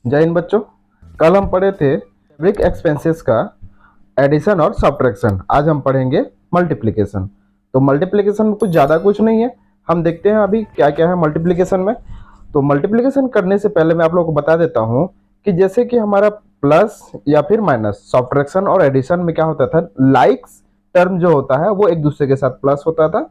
जय हिंद बच्चों। कल हम पढ़े थे फैब्रिक एक्सपेंसेस का एडिशन और सब्ट्रैक्शन। आज हम पढ़ेंगे मल्टीप्लिकेशन। तो मल्टीप्लिकेशन में कुछ नहीं है, हम देखते हैं अभी क्या क्या है मल्टीप्लिकेशन में। तो मल्टीप्लिकेशन करने से पहले मैं आप लोगों को बता देता हूं कि जैसे कि हमारा प्लस या फिर माइनस, सब्ट्रैक्शन और एडिशन में क्या होता था, लाइक्स टर्म जो होता है वो एक दूसरे के साथ प्लस होता था।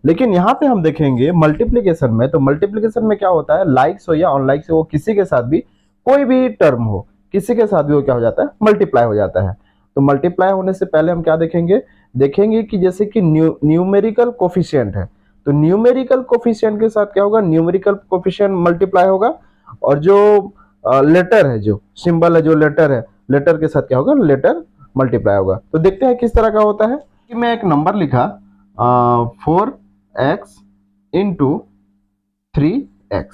लेकिन यहाँ पे हम देखेंगे मल्टीप्लिकेशन में, तो मल्टीप्लिकेशन में क्या होता है, लाइक्स हो या अनलाइक्स हो, किसी के साथ भी कोई भी टर्म हो, किसी के साथ भी वो क्या हो जाता है, मल्टीप्लाई हो जाता है। तो मल्टीप्लाई होने से पहले हम क्या देखेंगे, देखेंगे कि जैसे कि न्यूमेरिकल कोफिशिएंट है, तो न्यूमेरिकल कोफिशिएंट के साथ क्या होगा, न्यूमेरिकल कोफिशिएंट मल्टीप्लाई होगा। और जो लेटर है, जो सिंबल है, जो लेटर है, लेटर के साथ क्या होगा, लेटर मल्टीप्लाई होगा। तो देखते हैं किस तरह का होता है कि मैं एक नंबर लिखा 4x इंटू 3x।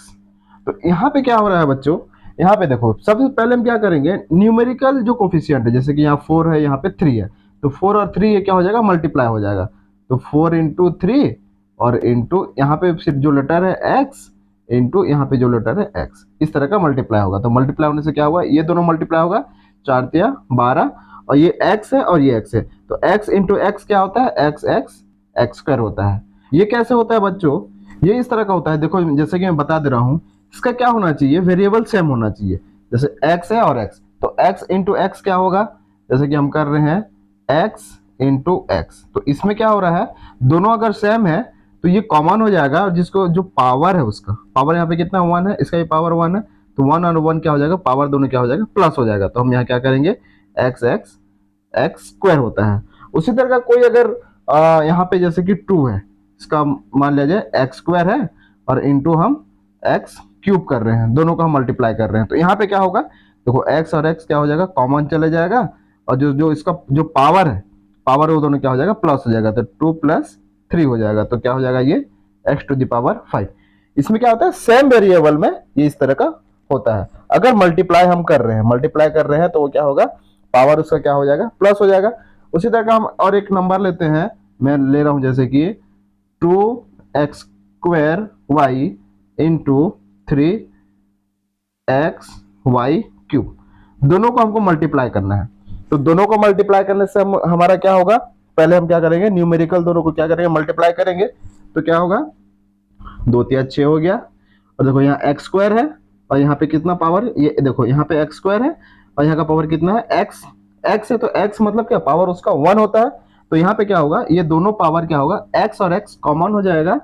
तो यहाँ पे क्या हो रहा है बच्चों, यहाँ पे देखो सबसे पहले हम क्या करेंगे, न्यूमेरिकल जो कोफिशिएंट है, जैसे कि यहाँ 4 है, यहाँ पे 3 है, तो 4 और 3 ये क्या हो जाएगा, मल्टीप्लाई हो जाएगा। तो 4 इंटू 3 और इंटू यहाँ पे सिर्फ जो लेटर है x इंटू यहाँ पे जो लेटर है x, इस तरह का मल्टीप्लाई होगा। तो मल्टीप्लाई होने से क्या होगा, ये दोनों मल्टीप्लाई होगा, 4 तिया 12, और ये x है और ये x है, तो x इंटू x क्या होता है, x स्क्वायर होता है। ये कैसे होता है बच्चों, ये इस तरह का होता है। देखो जैसे कि मैं बता दे रहा हूँ, इसका क्या होना चाहिए, वेरिएबल सेम होना चाहिए। जैसे x है और x, तो x इंटू एक्स क्या होगा, जैसे कि हम कर रहे हैं x इंटू एक्स, तो इसमें क्या हो रहा है, दोनों अगर सेम है तो ये कॉमन हो जाएगा, और जिसको जो पावर है, उसका पावर यहाँ पे कितना 1 है, इसका भी पावर 1 है, तो 1 और 1 क्या हो जाएगा, पावर दोनों क्या हो जाएगा, प्लस हो जाएगा। तो हम यहाँ क्या करेंगे, x स्क्वायर होता है। उसी तरह का कोई अगर यहाँ पे जैसे कि 2 है, इसका मान लिया जाए x स्क्वायर है, और इंटू हम x क्यूब कर रहे हैं, दोनों को हम मल्टीप्लाई कर रहे हैं। तो यहाँ पे क्या होगा, देखो x और x क्या हो जाएगा, कॉमन चले जाएगा, और जो जो इसका जो पावर है, पावर वो दोनों क्या हो जाएगा, प्लस हो जाएगा, तो 2 + 3 हो जाएगा। तो क्या हो जाएगा, ये x⁵5। इसमें क्या होता है, सेम वेरिएबल में ये इस तरह का होता है। अगर मल्टीप्लाई हम कर रहे हैं, तो वो क्या होगा, पावर उसका क्या हो जाएगा, प्लस हो जाएगा। उसी तरह का हम और एक नंबर लेते हैं, मैं ले रहा हूं जैसे कि 2x² इंटू 3xy³। दोनों को हमको मल्टीप्लाई करना है। तो दोनों को मल्टीप्लाई करने से हमारा क्या होगा, पहले हम क्या करेंगे, न्यूमेरिकल दोनों को क्या करेंगे, मल्टीप्लाई करेंगे। तो क्या होगा, 2 तिया 6 हो गया, और देखो यहाँ x स्क्वायर है, और यहाँ पे कितना पावर, ये देखो यहाँ पे x स्क्वायर है, और यहाँ का पावर कितना है, x है, तो x मतलब क्या, पावर उसका 1 होता है। तो यहाँ पे क्या होगा, ये दोनों पावर क्या होगा, x और x कॉमन हो जाएगा,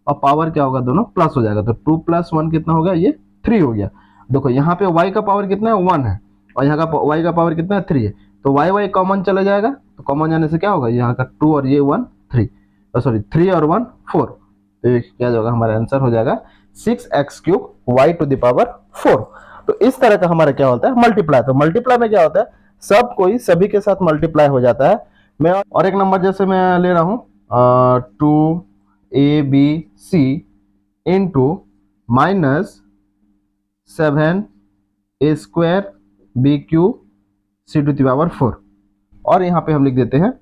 और पावर क्या होगा, दोनों प्लस हो जाएगा। तो 2 + 1 कितना हो गया, ये 3 हो गया। देखो यहाँ पे y का पावर कितना है, 1 है, और यहाँ का y का पावर कितना है, 3 है, तो y कॉमन चला जाएगा। तो कॉमन जाने से क्या होगा, यहाँ का 2 और ये 1 3, सॉरी 3 और 1 4, तो ये क्या होगा, हमारा आंसर हो जाएगा 6x³ y⁴। तो इस तरह का हमारा क्या होता है, मल्टीप्लाई। तो मल्टीप्लाई में क्या होता है, सब कोई सभी के साथ मल्टीप्लाई हो जाता है। मैं और एक नंबर जैसे मैं ले रहा हूँ 2abc इंटू -7a²b³ c⁴, और यहाँ पे हम लिख देते हैं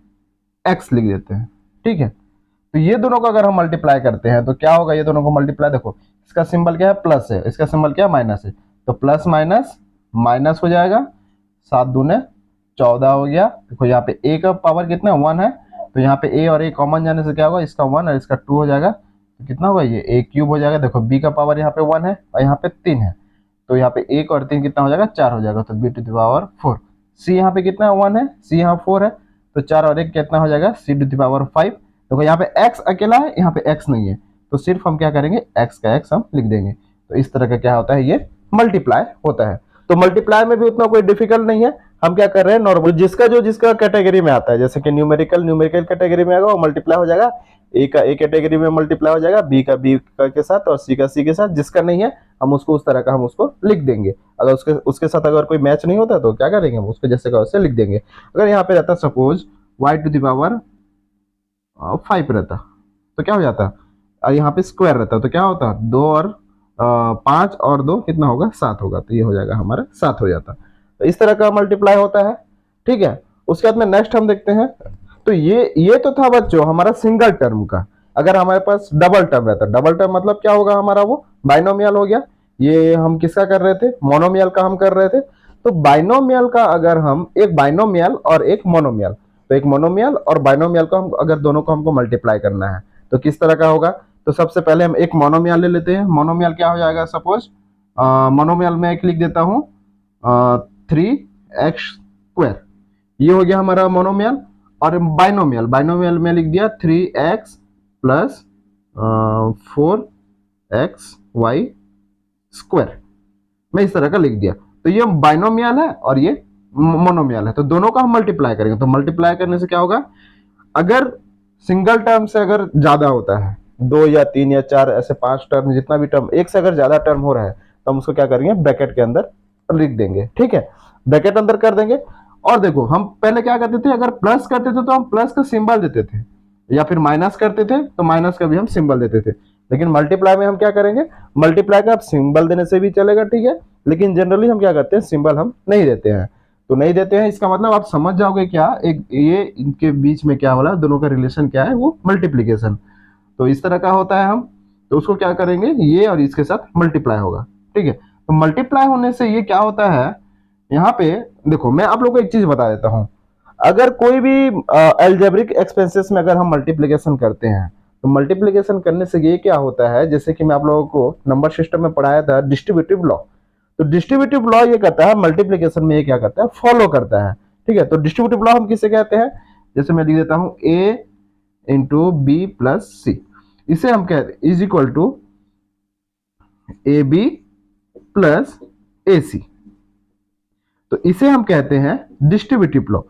x लिख देते हैं, ठीक है। तो ये दोनों को अगर हम मल्टीप्लाई करते हैं तो क्या होगा, ये दोनों को मल्टीप्लाई, देखो इसका सिंबल क्या है, प्लस है, इसका सिंबल क्या है, माइनस है, तो प्लस माइनस माइनस हो जाएगा, 7 दूने 14 हो गया। देखो यहाँ पे a का पावर कितना 1 है, तो यहाँ पे a और a कॉमन जाने से क्या होगा, इसका 1 और इसका 2 हो जाएगा, तो कितना होगा, ये a³ हो जाएगा। देखो b का पावर यहाँ पे 1 है और यहाँ पे 3 है, तो यहाँ पे 1 और 3 कितना हो जाएगा, 4 हो जाएगा, तो b⁴। c यहाँ पे कितना 1 है, c यहाँ 4 है, तो 4 और 1 कितना हो जाएगा, c⁵5। देखो यहाँ पे x अकेला है, यहाँ पे x नहीं है, तो सिर्फ हम क्या करेंगे, x का x हम लिख देंगे। तो इस तरह का क्या होता है, ये मल्टीप्लाई होता है। तो मल्टीप्लाई में भी उतना कोई डिफिकल्ट नहीं है, हम क्या कर रहे हैं, नॉर्मल जिसका कैटेगरी में आता है, जैसे कि न्यूमेरिकल कैटेगरी में आएगा वो मल्टीप्लाई हो जाएगा, ए का ए कैटेगरी में मल्टीप्लाई हो जाएगा, बी का बी के साथ, और सी का सी के साथ। जिसका नहीं है हम उसको उस तरह का हम उसको लिख देंगे। अगर उसके साथ अगर कोई मैच नहीं होता तो क्या करेंगे, हम उसको जैसे का वैसे लिख देंगे। अगर यहाँ पे रहता सपोज y⁵5 रहता तो क्या हो जाता, और यहाँ पे स्क्वायर रहता तो क्या होता, 2 और 5 और 2 कितना होगा, 7 होगा, तो ये हो जाएगा हमारा 7 हो जाता। तो इस तरह का मल्टीप्लाई होता है, ठीक है। उसके बाद में नेक्स्ट हम देखते हैं, तो ये तो था बच्चों हमारा सिंगल टर्म का। अगर हमारे पास डबल टर्म रहता, डबल टर्म मतलब क्या होगा हमारा, वो बाइनोमियल हो गया। ये हम किसका कर रहे थे, मोनोमियल का हम कर रहे थे। तो बाइनोमियल का अगर हम एक बाइनोमियल और एक मोनोमियल, तो एक मोनोमियल और बाइनोमियल को हम अगर दोनों को हमको मल्टीप्लाई करना है तो किस तरह का होगा। तो सबसे पहले हम एक मोनोमियल ले लेते हैं। मोनोमियल क्या हो जाएगा, सपोज मोनोमियल में एक लिख देता हूँ 3x², ये हो गया हमारा मोनोमियल। और बाइनोमियल, बाइनोमियल में लिख दिया 3x प्लस 4xy², मैं इस तरह का लिख दिया। तो ये बाइनोमियल है और ये मोनोमियल है, तो दोनों का हम मल्टीप्लाई करेंगे। तो मल्टीप्लाई करने से क्या होगा, अगर सिंगल टर्म से अगर ज्यादा होता है, 2 या 3 या 4 ऐसे 5 टर्म, जितना भी टर्म एक से अगर ज्यादा टर्म हो रहा है तो हम उसको क्या करेंगे, ब्रैकेट के अंदर लिख देंगे। ठीक है, ब्रैकेट अंदर कर देंगे। और देखो हम पहले क्या करते थे, अगर प्लस करते थे तो हम प्लस का सिंबल देते थे, या फिर माइनस करते थे तो माइनस का भी हम सिंबल देते थे। लेकिन मल्टीप्लाई में हम क्या करेंगे, मल्टीप्लाई का आप सिंबल देने से भी चलेगा, ठीक है, लेकिन जनरली हम क्या करते हैं, सिंबल हम नहीं देते हैं। तो नहीं देते हैं, इसका मतलब आप समझ जाओगे क्या, एक ये इनके बीच में क्या हो रहा है, दोनों का रिलेशन क्या है, वो मल्टीप्लीकेशन। तो इस तरह का होता है। हम तो उसको क्या करेंगे, ये और इसके साथ मल्टीप्लाई होगा। ठीक है, तो मल्टीप्लाई होने से ये क्या होता है, यहाँ पे देखो मैं आप लोगों को एक चीज बता देता हूँ। अगर कोई भी अलजेब्रिक एक्सपेंसेस में अगर हम मल्टीप्लिकेशन करते हैं, तो मल्टीप्लिकेशन करने से ये क्या होता है, जैसे कि मैं आप लोगों को नंबर सिस्टम में पढ़ाया था डिस्ट्रीब्यूटिव लॉ। तो डिस्ट्रीब्यूटिव लॉ ये कहता है मल्टीप्लिकेशन में ये क्या करता है, फॉलो करता है। ठीक है, तो डिस्ट्रीब्यूटिव लॉ हम किसे कहते हैं, जैसे मैं लिख देता हूँ a into B plus C, इसे हम कहते हैं is equal to A B plus A C, तो इसे हम कहते हैं डिस्ट्रीब्यूटिव लॉ।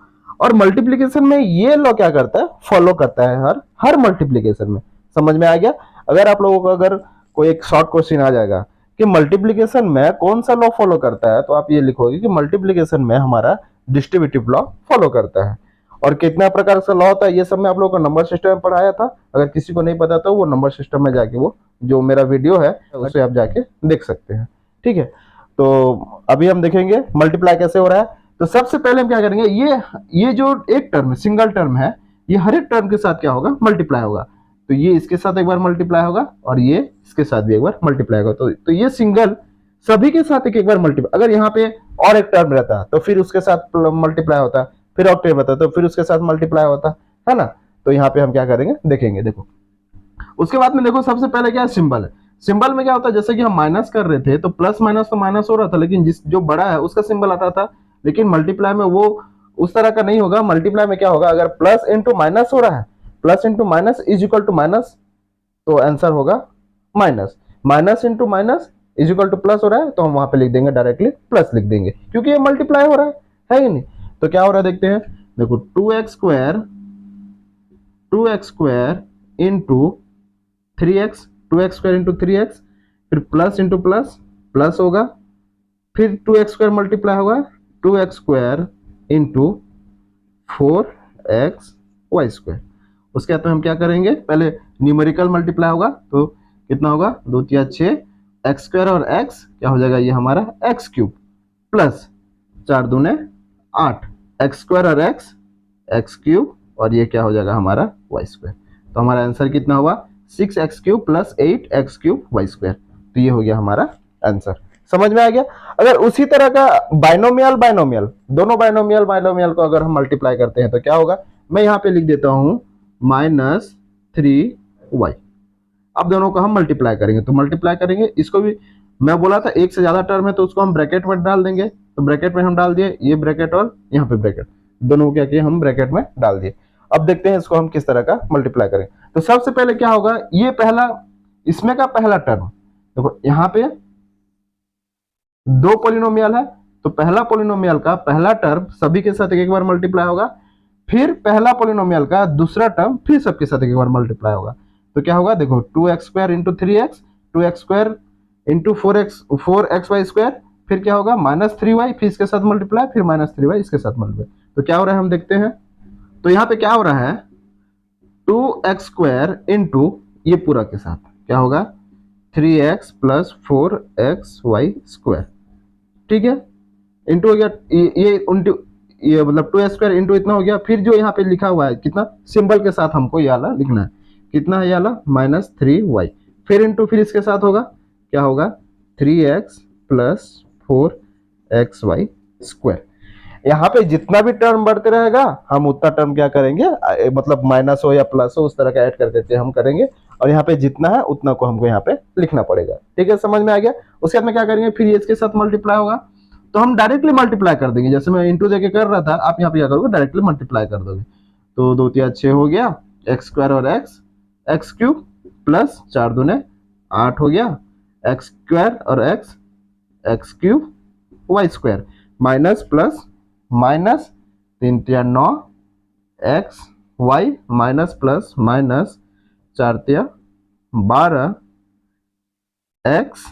और मल्टीप्लिकेशन में ये लॉ क्या करता है, फॉलो करता है हर मल्टीप्लिकेशन में। समझ में आ गया। अगर आप लोगों को अगर कोई एक शॉर्ट क्वेश्चन आ जाएगा कि मल्टीप्लिकेशन में कौन सा लॉ फॉलो करता है, तो आप ये लिखोगे कि मल्टीप्लिकेशन में हमारा डिस्ट्रीब्यूटिव लॉ फॉलो करता है। और कितना प्रकार का लॉ होता है ये सब मैं आप लोगों को नंबर सिस्टम में पढ़ाया था। अगर किसी को नहीं पता तो वो नंबर सिस्टम में जाके वो जो मेरा वीडियो है उसे आप जाके देख सकते हैं। ठीक है, तो अभी हम देखेंगे मल्टीप्लाई कैसे हो रहा है। तो सबसे पहले हम क्या करेंगे, ये जो एक टर्म सिंगल टर्म है, ये हर एक टर्म के साथ क्या होगा, मल्टीप्लाई होगा। तो ये इसके साथ एक बार मल्टीप्लाई होगा और ये इसके साथ भी एक बार मल्टीप्लाई होगा। तो ये सिंगल सभी के साथ एक बार मल्टीप्लाई। अगर यहाँ पे और एक टर्म रहता तो फिर उसके साथ मल्टीप्लाई होता, फिर और टर्म रहता तो फिर उसके साथ मल्टीप्लाई होता है ना। तो यहाँ पे हम क्या करेंगे, देखेंगे। देखो उसके बाद में देखो सबसे पहले क्या है, सिंबल है। सिंबल में क्या होता है, जैसे कि हम माइनस कर रहे थे तो प्लस माइनस तो माइनस हो रहा था, लेकिन जिस जो बड़ा है उसका सिंबल आता था। लेकिन मल्टीप्लाई में वो उस तरह का नहीं होगा। मल्टीप्लाई में क्या होगा, अगर प्लस इंटू माइनस हो रहा है, plus into minus is equal to minus, तो आंसर होगा minus. Minus into minus is equal to plus हो रहा है, तो हम वहां पे लिख देंगे डायरेक्टली प्लस लिख देंगे, क्योंकि ये मल्टीप्लाई हो रहा है ही नहीं। तो क्या हो रहा है देखते हैं। देखो 2x² into 3x, 2x² into 3x, फिर प्लस इंटू प्लस प्लस होगा, फिर 2x² मल्टीप्लाई होगा 2x² इंटू 4xy²। उसके बाद में हम क्या करेंगे, पहले न्यूमेरिकल मल्टीप्लाई होगा, तो कितना होगा, 2 3 6, x² और x क्या हो जाएगा, ये हमारा x³ प्लस 4 दूने 8, x² और x³ और ये क्या हो जाएगा हमारा y²। तो हमारा आंसर कितना हुआ, 6x³ प्लस 8x³ तो ये हो गया हमारा आंसर। समझ में आ गया। अगर उसी तरह का बाइनोमियल दोनों बाइनोमियल को अगर हम मल्टीप्लाई करते हैं तो क्या होगा, मैं यहाँ पे लिख देता हूँ -3y। अब दोनों को हम मल्टीप्लाई करेंगे, तो मल्टीप्लाई करेंगे इसको भी। मैं बोला था एक से ज्यादा टर्म है तो उसको हम ब्रैकेट में डाल देंगे, तो ब्रैकेट में हम डाल दिए, ये ब्रैकेट और यहाँ पे ब्रैकेट, दोनों को क्या किया हम ब्रैकेट में डाल दिए। अब देखते हैं इसको हम किस तरह का मल्टीप्लाई करें। तो सबसे पहले क्या होगा, ये पहला इसमें का पहला टर्म, देखो यहाँ पे 2 पॉलिनोमियल है, तो पहला पॉलिनोमियल का पहला टर्म सभी के साथ एक बार मल्टीप्लाई होगा, फिर पहला पॉलिनोमियल का दूसरा टर्म फिर सबके साथ एक बार मल्टीप्लाई होगा। तो क्या होगा, देखो 2x² into 3x, 2x² into 4xy², फिर क्या होगा -3y, फिर इसके साथ मल्टीप्लाई, फिर -3y इसके साथ मल्टीप्लाई। तो क्या हो रहा है हम देखते हैं। तो यहाँ पे क्या हो रहा है, 2x² इंटू ये पूरा के साथ क्या होगा 3x प्लस 4xy², ठीक है, इंटू हो गया ये मतलब 2x² इंटू इतना हो गया। फिर जो यहाँ पे लिखा हुआ है कितना, सिंबल के साथ हमको ये वाला लिखना है, कितना है ये वाला -3y, फिर इंटू फिर इसके साथ होगा क्या होगा 3x प्लस 4xy स्क्वायर। यहाँ पे जितना भी टर्म बढ़ते रहेगा हम उतना टर्म क्या करेंगे, मतलब माइनस हो या प्लस हो उस तरह का ऐड कर करके हम करेंगे, और यहाँ पे जितना है उतना को हमको यहाँ पे लिखना पड़ेगा। ठीक है, समझ में आ गया। उसके बाद में क्या करेंगे, फिर ये इसके साथ मल्टीप्लाई होगा तो हम डायरेक्टली मल्टीप्लाई कर देंगे। जैसे मैं इंटू देके कर रहा था, आप यहाँ पे क्या करोगे, डायरेक्टली मल्टीप्लाई कर दोगे। तो 2 3 6 हो गया, एक्स स्क्वायर और एक्स क्यूब प्लस 4 दूने 8 हो गया, एक्स स्क्वायर और x cube y square minus plus minus 3 3 9 x y minus plus minus 4 3 12 x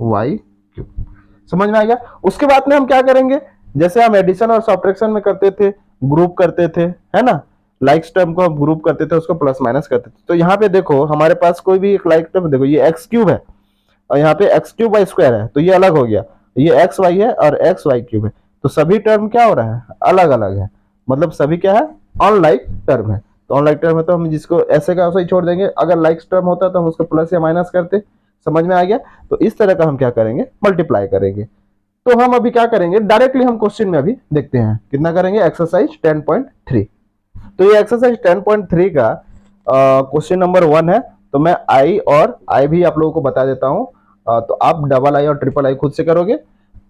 y cube. समझ में आ गया। उसके बाद में हम क्या करेंगे, जैसे हम एडिशन और सब्ट्रैक्शन में करते थे, ग्रुप करते थे, है ना, लाइक्स टर्म को हम ग्रुप करते थे, उसको प्लस माइनस करते थे। तो यहाँ पे देखो हमारे पास कोई भी एक लाइक टर्म, देखो ये एक्स क्यूब है और यहाँ पे एक्स क्यूब वाई स्क्वायर है, तो ये अलग हो गया, ये एक्स वाई है और एक्स वाई क्यूब है, तो सभी टर्म क्या हो रहा है, अलग अलग है, मतलब सभी क्या है, अनलाइक टर्म है। तो अनलाइक टर्म है तो हम जिसको ऐसे का ऐसे ही छोड़ देंगे, अगर लाइक टर्म होता तो हम उसको प्लस या माइनस करते। समझ में आ गया। तो इस तरह का हम क्या करेंगे, मल्टीप्लाई करेंगे। तो हम अभी क्या करेंगे, डायरेक्टली हम क्वेश्चन में अभी देखते हैं कितना करेंगे, एक्सरसाइज 10.3। तो ये एक्सरसाइज 10.3 का क्वेश्चन नंबर 1 है। तो मैं आई और आई भी आप लोगों को बता देता हूँ, तो आप डबल आई और ट्रिपल आई खुद से करोगे।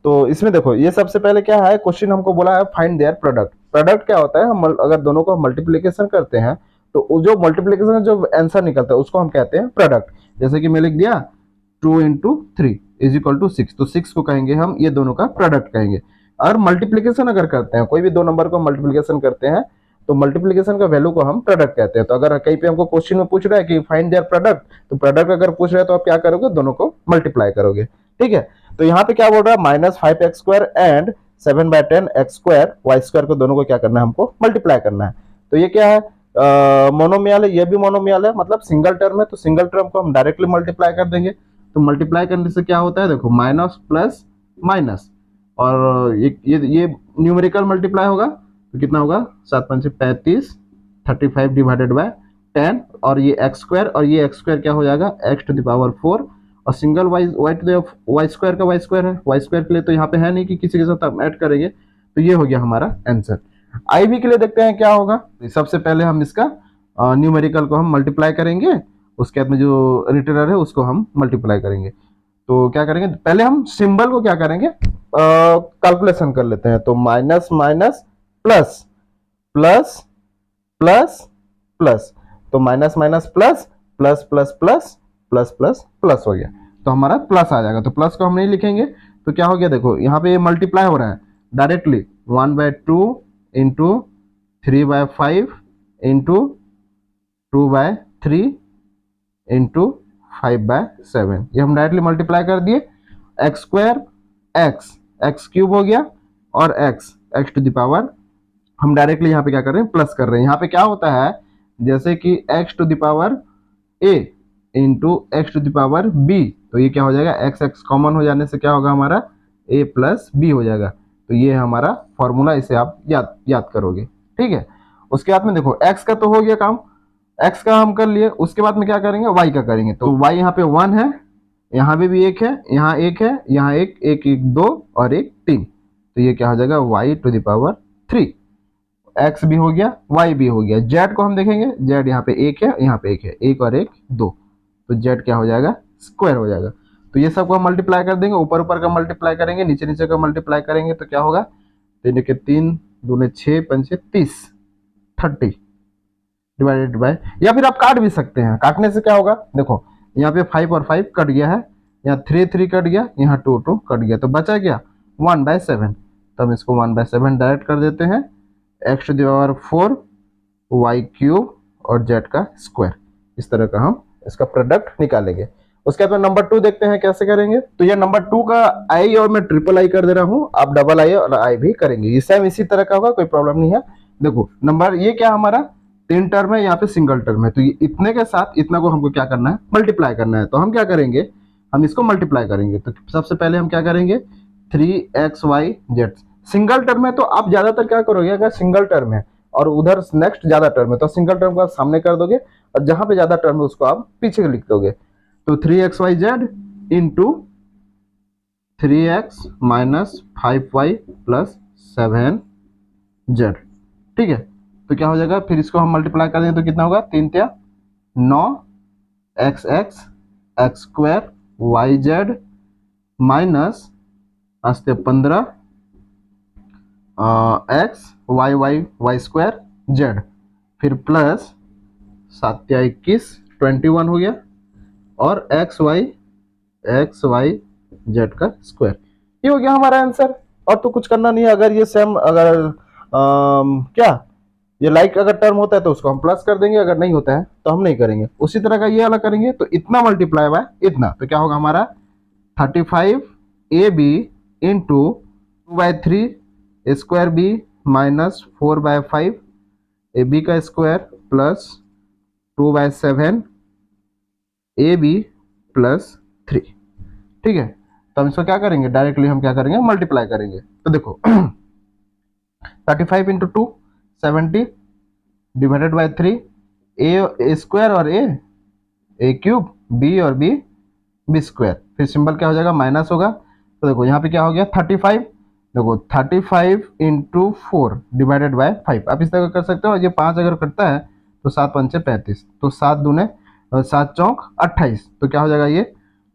तो इसमें देखो ये सबसे पहले क्या है, क्वेश्चन हमको बोला है फाइंड देयर प्रोडक्ट। प्रोडक्ट क्या होता है, हम अगर दोनों को मल्टीप्लीकेशन करते हैं तो जो मल्टीप्लीकेशन जो आंसर निकलता है उसको हम कहते हैं प्रोडक्ट। जैसे कि मैं लिख दिया 2 × 3 = 6, तो 6 को कहेंगे हम, ये दोनों का प्रोडक्ट कहेंगे। और मल्टीप्लीकेशन अगर करते हैं, कोई भी दो नंबर को मल्टीप्लीकेशन करते हैं तो मल्टीप्लीकेशन का वैल्यू को हम प्रोडक्ट कहते हैं। तो अगर कहीं पे हमको क्वेश्चन में पूछ रहा है कि फाइंड देयर प्रोडक्ट, तो प्रोडक्ट अगर पूछ रहा है तो आप क्या करोगे, दोनों को मल्टीप्लाई करोगे। ठीक है, तो यहाँ पे क्या बोल रहा है, -5x² and 7/10x² Y square को दोनों को क्या करना है, हमको मल्टीप्लाई करना है। तो ये क्या है, मोनोमियल है, ये भी मोनोमियल है, मतलब सिंगल टर्म है, तो सिंगल टर्म को हम डायरेक्टली मल्टीप्लाई कर देंगे। तो मल्टीप्लाई करने से क्या होता है, देखो माइनस प्लस माइनस, और ये न्यूमेरिकल मल्टीप्लाई होगा तो कितना होगा, 7 5 35, 35 डिवाइडेड बाय 10, और ये एक्स स्क्वायर और ये एक्स स्क्वायर क्या हो जाएगा, x⁴, और सिंगल वाई वाई स्क्वायर का वाई स्क्वायर है, वाई स्क्वायर के लिए तो यहाँ पे है नहीं कि किसी के साथ हम ऐड करेंगे। तो ये हो गया हमारा आंसर। आई भी के लिए देखते हैं क्या होगा। सबसे पहले हम इसका न्यूमेरिकल को हम मल्टीप्लाई करेंगे, उसके बाद में जो रिटर्नर है उसको हम मल्टीप्लाई करेंगे। तो क्या करेंगे, पहले हम सिंबल को क्या करेंगे, कैलकुलेशन कर लेते हैं। तो minus minus plus plus plus plus, तो minus minus plus plus plus plus plus plus plus हो गया, तो हमारा प्लस आ जाएगा। तो प्लस को हम नहीं लिखेंगे, तो क्या हो गया, देखो यहाँ पे ये मल्टीप्लाई हो रहा है डायरेक्टली, 1/2 × 3/5 × 2/3 × 5/7, ये हम डायरेक्टली मल्टीप्लाई कर दिए। एक्स स्क्वायर एक्स क्यूब हो गया, और x⁴ हम डायरेक्टली यहाँ पे क्या कर रहे हैं, प्लस कर रहे हैं। यहाँ पे क्या होता है, जैसे कि x⁴ a × x⁴ b, तो ये क्या हो जाएगा, x कॉमन हो जाने से क्या होगा हमारा, a + b हो जाएगा। तो ये हमारा फॉर्मूला, इसे आप याद करोगे। ठीक है, उसके बाद में देखो x का तो हो गया काम, x का हम कर लिए। उसके बाद में क्या करेंगे, y का करेंगे। तो y यहाँ पे 1 है, यहाँ पे भी 1 है, यहाँ 1 है, यहाँ 1 2 और 1 3, तो ये क्या हो जाएगा, y⁴। x भी हो गया, y भी हो गया। z को हम देखेंगे, z यहाँ पे 1 है, यहाँ पे 1 है, 1 और 1 2, तो z क्या हो जाएगा, स्क्वायर हो जाएगा। तो ये सबको हम मल्टीप्लाई कर देंगे, ऊपर ऊपर का मल्टीप्लाई करेंगे, नीचे नीचे का मल्टीप्लाई करेंगे, तो क्या होगा, 3 के 3 दूने 6 5 30 30 डिवाइडेड बाय, या फिर आप काट भी सकते हैं। काटने से क्या होगा, देखो यहाँ पे 5 और 5 कट गया है, यहाँ 3 3 कट गया, यहाँ 2 2 कट गया, तो बचा गया 1/7। तो हम इसको 1/7 डायरेक्ट कर देते हैं, x⁴ y³ और z का स्क्वायर। इस तरह का हम इसका प्रोडक्ट निकालेंगे। उसके बाद नंबर 2 देखते हैं कैसे करेंगे। तो ये नंबर 2 का आई और मैं ट्रिपल आई कर दे रहा हूँ, आप डबल आई और आई भी करेंगे। ये सेम इसी तरह का होगा, कोई प्रॉब्लम नहीं है। देखो नंबर ये क्या हमारा 3 टर्म है, यहाँ पे सिंगल टर्म है, तो ये इतने के साथ इतना को हमको क्या करना है, मल्टीप्लाई करना है। तो हम क्या करेंगे, हम इसको मल्टीप्लाई करेंगे। तो सबसे पहले हम क्या करेंगे, 3xyz सिंगल टर्म है, तो आप ज्यादातर क्या करोगे, अगर सिंगल टर्म है और उधर नेक्स्ट ज्यादा टर्म है तो सिंगल टर्म को आप सामने कर दोगे, और जहां पे ज्यादा टर्म है उसको आप पीछे लिख दोगे। तो 3xyz into 3x minus 5y plus 7z। ठीक है, तो क्या हो जाएगा, फिर इसको हम मल्टीप्लाई कर दें तो कितना होगा, 3 तिया 9 x x x square y z minus आस्ते 15 x y y y square z, फिर प्लस 7 तिया 21 21 हो गया, और एक्स वाई जेड का स्क्वायर। ये हो गया हमारा आंसर, और तो कुछ करना नहीं है। अगर ये सेम अगर क्या ये लाइक अगर टर्म होता है तो उसको हम प्लस कर देंगे, अगर नहीं होता है तो हम नहीं करेंगे। उसी तरह का ये अलग करेंगे, तो इतना मल्टीप्लाई बाय इतना, तो क्या होगा हमारा 35 A B into 2/3 square B minus 4/5 A B का square plus 2/7 A B plus 3। ठीक है, तो हम इसको क्या करेंगे, डायरेक्टली हम क्या करेंगे, मल्टीप्लाई करेंगे। तो देखो 35 into 2 70 divided by 3 A square और ए क्यूब, बी और बी स्क्वायर, फिर सिंबल क्या हो जाएगा, माइनस होगा। तो देखो यहाँ पे क्या हो गया 35, देखो 35 इंटू 4 डिवाइडेड बाय 5। आप इस तरह कर सकते हो, ये 5 अगर कटता है तो 7 पंचे 35, तो 7 दूने 7 चौक 28, तो क्या हो जाएगा ये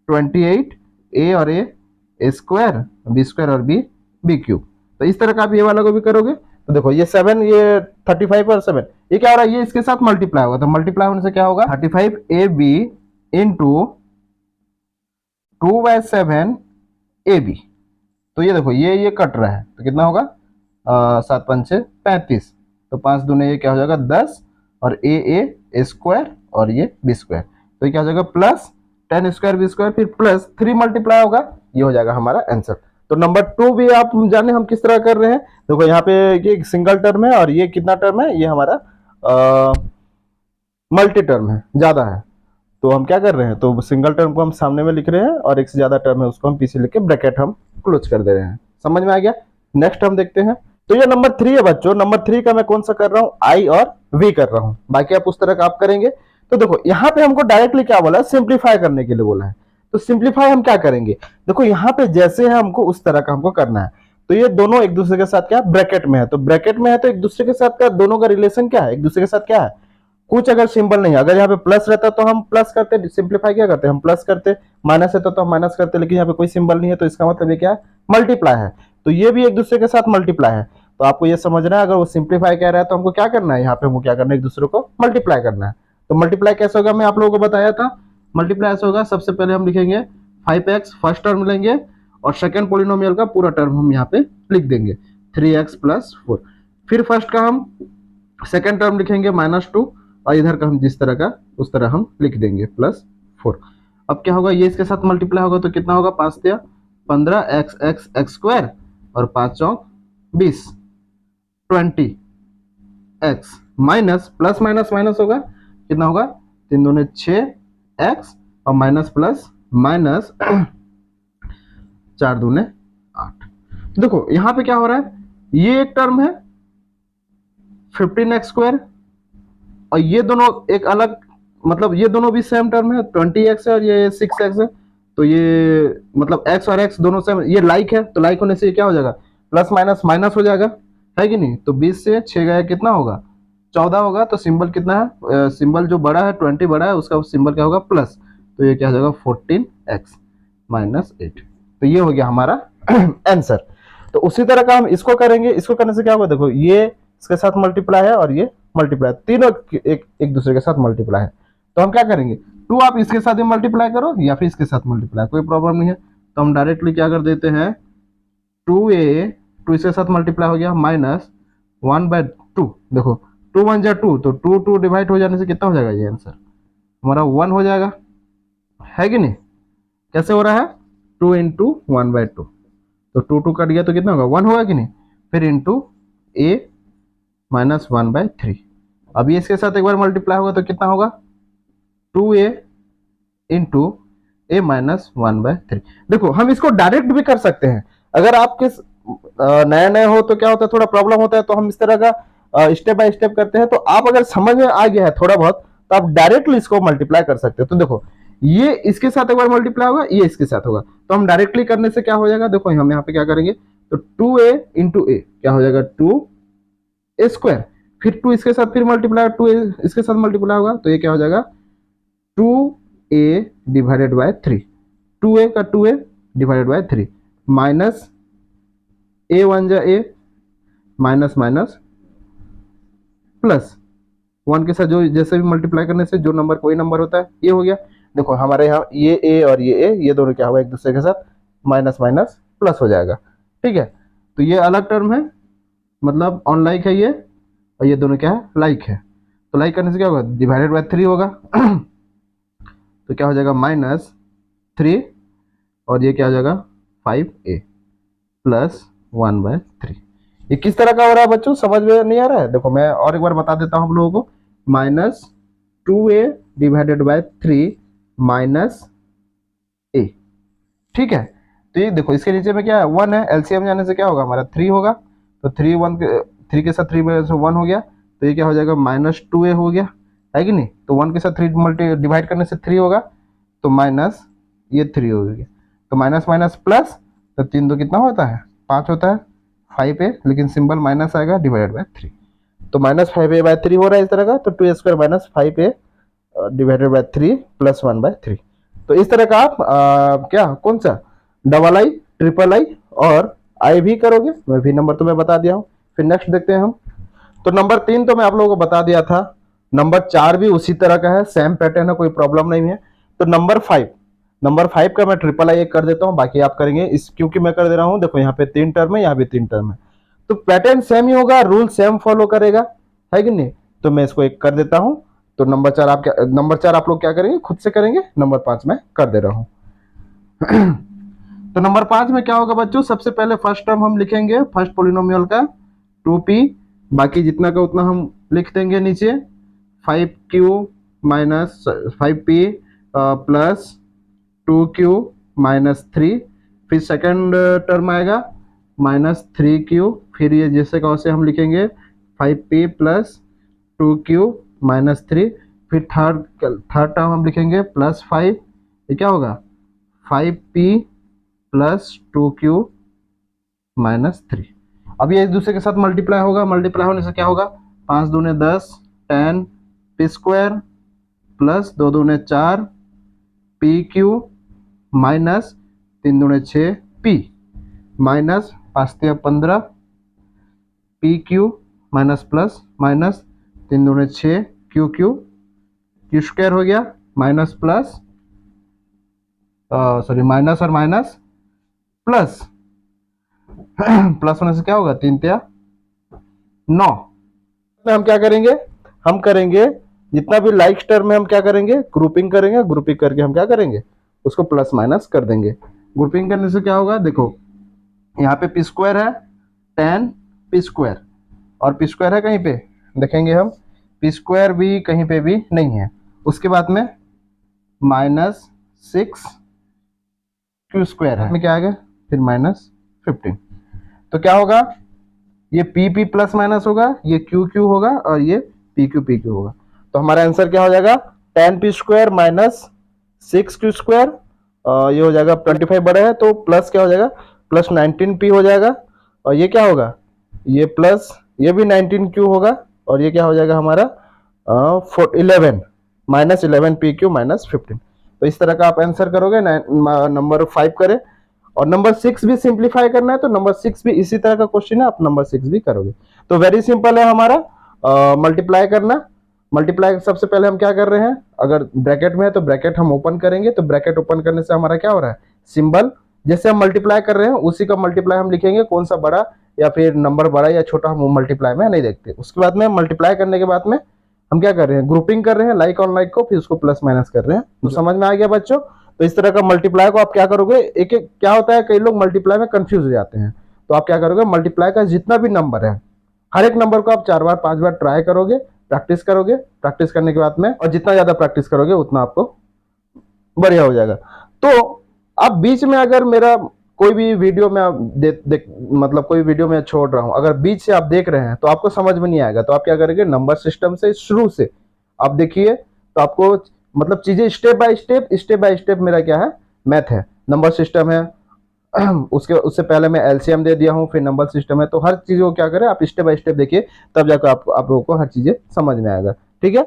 28 ए और ए स्क्वायर बी स्क्वायर और बी क्यूब। तो इस तरह का आप ये वाला को भी करोगे। तो देखो ये 7 ये 35 और 7 ये क्या हो रहा है, ये इसके साथ मल्टीप्लाई होगा, तो मल्टीप्लाई होने से क्या होगा 35 A B into 2/7 A B. तो ये देखो ये कट रहा है, तो कितना होगा 7 पंचे 35, तो 5 दूने ये क्या हो जाएगा 10, और ए स्क्वायर और ये बी स्क्वायर, तो ये क्या हो जाएगा प्लस 10 स्क्वायर बी स्क्वायर, फिर प्लस 3 मल्टीप्लाई होगा, ये हो जाएगा हमारा आंसर। तो नंबर 2 भी आप जाने हम किस तरह कर रहे हैं। देखो यहाँ पे ये सिंगल टर्म है, और ये कितना टर्म है, ये हमारा मल्टी टर्म है, ज्यादा है। तो हम क्या कर रहे हैं, तो सिंगल टर्म को हम सामने में लिख रहे हैं, और एक से ज्यादा टर्म है उसको हम पीछे लिख के ब्रैकेट हम क्लोज कर दे रहे हैं। समझ में आ गया। नेक्स्ट हम देखते हैं। तो ये नंबर 3 है बच्चों। नंबर 3 का मैं कौन सा कर रहा हूँ, आई और वी कर रहा हूँ, बाकी आप उस तरह का आप करेंगे। तो देखो यहाँ पे हमको डायरेक्टली क्या बोला है, सिंप्लीफाई करने के लिए बोला है। तो सिंप्लीफाई हम क्या करेंगे, देखो यहाँ पे जैसे है हमको उस तरह का हमको करना है। तो ये दोनों एक दूसरे के साथ क्या ब्रैकेट में है, तो ब्रैकेट में है तो एक दूसरे के साथ क्या, दोनों का रिलेशन क्या है, एक दूसरे के साथ क्या है, कुछ अगर सिंबल नहीं है। अगर यहाँ पे प्लस रहता तो हम प्लस करते, सिंप्लीफाई क्या करते हम प्लस करते, माइनस रहता तो हम माइनस करते, लेकिन यहाँ पे कोई सिंबल नहीं है, तो इसका मतलब ये क्या है, मल्टीप्लाई है। तो ये भी एक दूसरे के साथ मल्टीप्लाई है। तो आपको ये समझना है, अगर वो सिंप्लीफाई कह रहा है तो हमको क्या करना है, यहाँ पे हमको क्या करना है, एक दूसरे को मल्टीप्लाई करना है। तो मल्टीप्लाई कैसे होगा, मैं आप लोगों को बताया था। मल्टीप्लाई ऐसे होगा, सबसे पहले हम लिखेंगे 5x फर्स्ट टर्म लेंगे, और सेकेंड पोलिनोमियल का पूरा टर्म हम यहाँ पे लिख देंगे 3x प्लस 4। फिर फर्स्ट का हम सेकेंड टर्म लिखेंगे -2, और इधर का हम जिस तरह का उस तरह हम लिख देंगे +4। अब क्या होगा, ये इसके साथ मल्टीप्लाई होगा, तो कितना होगा 5 तिया 15 एक्स एक्स एक्स स्क्वायर, और 5 चौक 20 20 x minus plus minus minus होगा, कितना होगा 3 दूने 6 एक्स, और माइनस प्लस माइनस 4 दूने 8। देखो यहाँ पे क्या हो रहा है, ये एक टर्म है 15x स्क्वायर, और ये दोनों एक अलग, मतलब ये दोनों भी सेम टर्म है 20x है, और ये 6x है। तो ये मतलब x और x दोनों सेम, ये लाइक है, तो लाइक होने से ये क्या हो जाएगा, प्लस माइनस माइनस हो जाएगा, है कि नहीं। तो 20 से 6 गया कितना होगा 14 होगा। तो सिंबल कितना है, सिंबल जो बड़ा है 20 बड़ा है, उसका सिंबल क्या होगा प्लस, तो ये क्या हो जाएगा 14x माइनस 8। तो ये हो गया हमारा आंसर। तो उसी तरह का हम इसको करेंगे। इसको करने से क्या होगा, देखो ये इसके साथ मल्टीप्लाई है, और ये मल्टीप्लाई, तीनों एक दूसरे के साथ मल्टीप्लाई है। तो हम क्या करेंगे, 2 आप इसके साथ ही मल्टीप्लाई करो, या फिर इसके साथ मल्टीप्लाई, कोई प्रॉब्लम नहीं है। तो हम डायरेक्टली क्या कर देते हैं, 2a 2 इसके साथ मल्टीप्लाई हो गया -1/2। देखो 2 1 जा 2, तो 2 2 डिवाइड हो जाने से कितना हो जाएगा, ये आंसर हमारा 1 हो जाएगा, है कि नहीं। कैसे हो रहा है, 2 × 1/2, तो 2 2 कट गया तो कितना होगा 1 होगा कि नहीं। फिर इंटू a -1/3। अब ये इसके साथ एक बार मल्टीप्लाई होगा तो कितना होगा 2a × a -1/3। देखो हम इसको डायरेक्ट भी कर सकते हैं। अगर आपके नए नए हो तो क्या होता है, थोड़ा प्रॉब्लम होता है, तो हम इस तरह का स्टेप बाय स्टेप करते हैं। तो आप अगर समझ में आ गया है थोड़ा बहुत, तो आप डायरेक्टली इसको मल्टीप्लाई कर सकते हो। तो देखो ये इसके साथ एक बार मल्टीप्लाई होगा, ये इसके साथ होगा, तो हम डायरेक्टली करने से क्या हो जाएगा, देखो हम यहाँ पे क्या करेंगे, तो 2a इंटू ए क्या हो जाएगा 2a स्क्वायर, फिर 2 इसके साथ फिर मल्टीप्लाई, 2a इसके साथ मल्टीप्लाई होगा, तो ये क्या हो जाएगा 2a डिवाइडेड बाय 3, 2a का 2a divided by 3 minus a 1 जा a माइनस माइनस प्लस 1 के साथ जो जैसे भी मल्टीप्लाई करने से जो नंबर कोई नंबर होता है ये हो गया। देखो हमारे यहाँ ये a और ये a ये दोनों क्या होगा एक दूसरे के साथ माइनस माइनस प्लस हो जाएगा, ठीक है। तो ये अलग टर्म है, मतलब ऑन लाइक है ये, और ये दोनों क्या है लाइक है, तो लाइक करने से क्या होगा डिवाइडेड बाय 3 होगा तो क्या हो जाएगा -3 और ये क्या हो जाएगा 5a प्लस 1/3। ये किस तरह का हो रहा है बच्चों, समझ में नहीं आ रहा है? देखो मैं और एक बार बता देता हूँ हम लोगों को, -2a divided by 3 minus a, ठीक है। तो ये देखो इसके नीचे में क्या है 1 है, एलसीएम जाने से क्या होगा हमारा 3 होगा, तो 3 के साथ 3 में से 1 हो गया, तो ये क्या हो जाएगा -2a हो गया, है कि नहीं। तो 1 के साथ 3 मल्टी डिवाइड करने से 3 होगा, तो माइनस ये 3 हो गया, तो माइनस माइनस प्लस, तो 3 2 कितना होता है 5 होता है, 5a, लेकिन सिंबल माइनस आएगा डिवाइडेड बाय 3, तो -5a/3 हो रहा है इस तरह का, तो 2a square minus 5a divided by 3 plus 1/3। तो इस तरह का आप क्या कौन सा डबल आई, ट्रिपल आई और आई भी करोगे, मैं भी नंबर तुम्हें बता दिया हूँ। फिर नेक्स्ट देखते हैं हम, तो नंबर 3 तो मैं आप लोगों को बता दिया था, नंबर 4 भी उसी तरह का है, सेम पैटर्न है, कोई प्रॉब्लम नहीं है। तो नंबर 5 का मैं ट्रिपल आई कर देता हूँ, बाकी आप करेंगे इस, क्योंकि मैं कर दे रहा हूँ, देखो यहाँ पे 3 टर्म है, यहाँ भी 3 टर्म है, तो पैटर्न सेम ही होगा, रूल सेम फॉलो करेगा, है कि नहीं। तो मैं इसको एक कर देता हूँ, तो नंबर 4 आप लोग क्या करेंगे खुद से करेंगे, नंबर 5 में कर दे रहा हूँ तो नंबर 5 में क्या होगा बच्चों, सबसे पहले फर्स्ट टर्म हम लिखेंगे फर्स्ट पोलिनोमियल का 2p, बाकी जितना का उतना हम लिख देंगे नीचे, 5q minus 5p plus 2q minus 3, फिर सेकंड टर्म आएगा -3q, फिर ये जैसे का वैसे हम लिखेंगे 5p प्लस 2q माइनस 3, फिर थर्ड टर्म हम लिखेंगे +5, ये क्या होगा 5p प्लस 2q माइनस 3। अब ये एक दूसरे के साथ मल्टीप्लाई होगा, मल्टीप्लाई होने से क्या होगा 5 दूने 10 10 p square plus 2 दूने 4 pq minus 3 दूने 6 p minus 5 तिया 15 pq minus plus minus 3 दूने 6 qq square हो गया माइनस प्लस सॉरी माइनस और माइनस प्लस प्लस होने से क्या होगा 3 तिया 9। हम क्या करेंगे, हम करेंगे जितना भी लाइक टर्म है हम क्या करेंगे ग्रुपिंग करेंगे, ग्रुपिंग करके हम क्या करेंगे उसको प्लस माइनस कर देंगे। ग्रुपिंग करने से क्या होगा, देखो यहाँ पे p स्क्वायर है 10 p स्क्वायर, और p स्क्वायर है कहीं पे देखेंगे हम, p स्क्वायर भी कहीं पे भी नहीं है, उसके बाद में -6 q स्क्वायर है, में क्या आएगा फिर -15, तो क्या होगा ये p प्लस माइनस होगा, ये q होगा और ये p होगा, तो हमारा आंसर क्या हो जाएगा 10p square minus 6q square, ये हो जाएगा 25 बड़ा है तो प्लस क्या हो जाएगा प्लस 19p हो जाएगा, और ये क्या होगा ये प्लस ये भी 19q होगा, और ये क्या हो जाएगा हमारा 11 माइनस 11pq माइनस 15। तो इस तरह का आप आंसर करोगे, नंबर 5 करें। और नंबर 6 भी सिंप्लीफाई करना है, तो नंबर 6 भी इसी तरह का क्वेश्चन है, आप नंबर 6 भी करोगे। तो वेरी सिंपल है हमारा मल्टीप्लाई करना। मल्टीप्लाई सबसे पहले हम क्या कर रहे हैं, अगर ब्रैकेट में है तो ब्रैकेट हम ओपन करेंगे, तो ब्रैकेट ओपन करने से हमारा क्या हो रहा है सिंबल जैसे हम मल्टीप्लाई कर रहे हैं उसी का मल्टीप्लाई हम लिखेंगे, कौन सा बड़ा या फिर नंबर बड़ा या छोटा हम मल्टीप्लाई में नहीं देखते। उसके बाद में मल्टीप्लाई करने के बाद में हम क्या कर रहे हैं ग्रुपिंग कर रहे हैं लाइक ऑन लाइक को, फिर उसको प्लस माइनस कर रहे हैं। तो समझ में आ गया बच्चों। तो इस तरह का मल्टीप्लाई को आप क्या करोगे, एक एक क्या होता है कई लोग मल्टीप्लाई में कंफ्यूज हो जाते हैं, तो आप क्या करोगे मल्टीप्लाई का जितना भी नंबर है हर एक नंबर को आप 4 बार 5 बार ट्राई करोगे, प्रैक्टिस करोगे, प्रैक्टिस करने के बाद में और जितना ज्यादा प्रैक्टिस करोगे उतना आपको बढ़िया हो जाएगा। तो आप बीच में अगर मेरा कोई भी वीडियो में आप मतलब कोई वीडियो में छोड़ रहा हूं, अगर बीच से आप देख रहे हैं तो आपको समझ में नहीं आएगा, तो आप क्या करेंगे नंबर सिस्टम से शुरू से आप देखिए, तो आपको मतलब चीजें स्टेप बाय स्टेप मेरा क्या है, मैथ है, नंबर सिस्टम है। उसके उससे पहले मैं एलसीएम दे दिया हूँ, फिर नंबर सिस्टम है। तो हर चीज को क्या करें आप, स्टेप बाय स्टेप देखिए, तब जाकर आप लोगों को हर चीजें समझ में आएगा। ठीक है।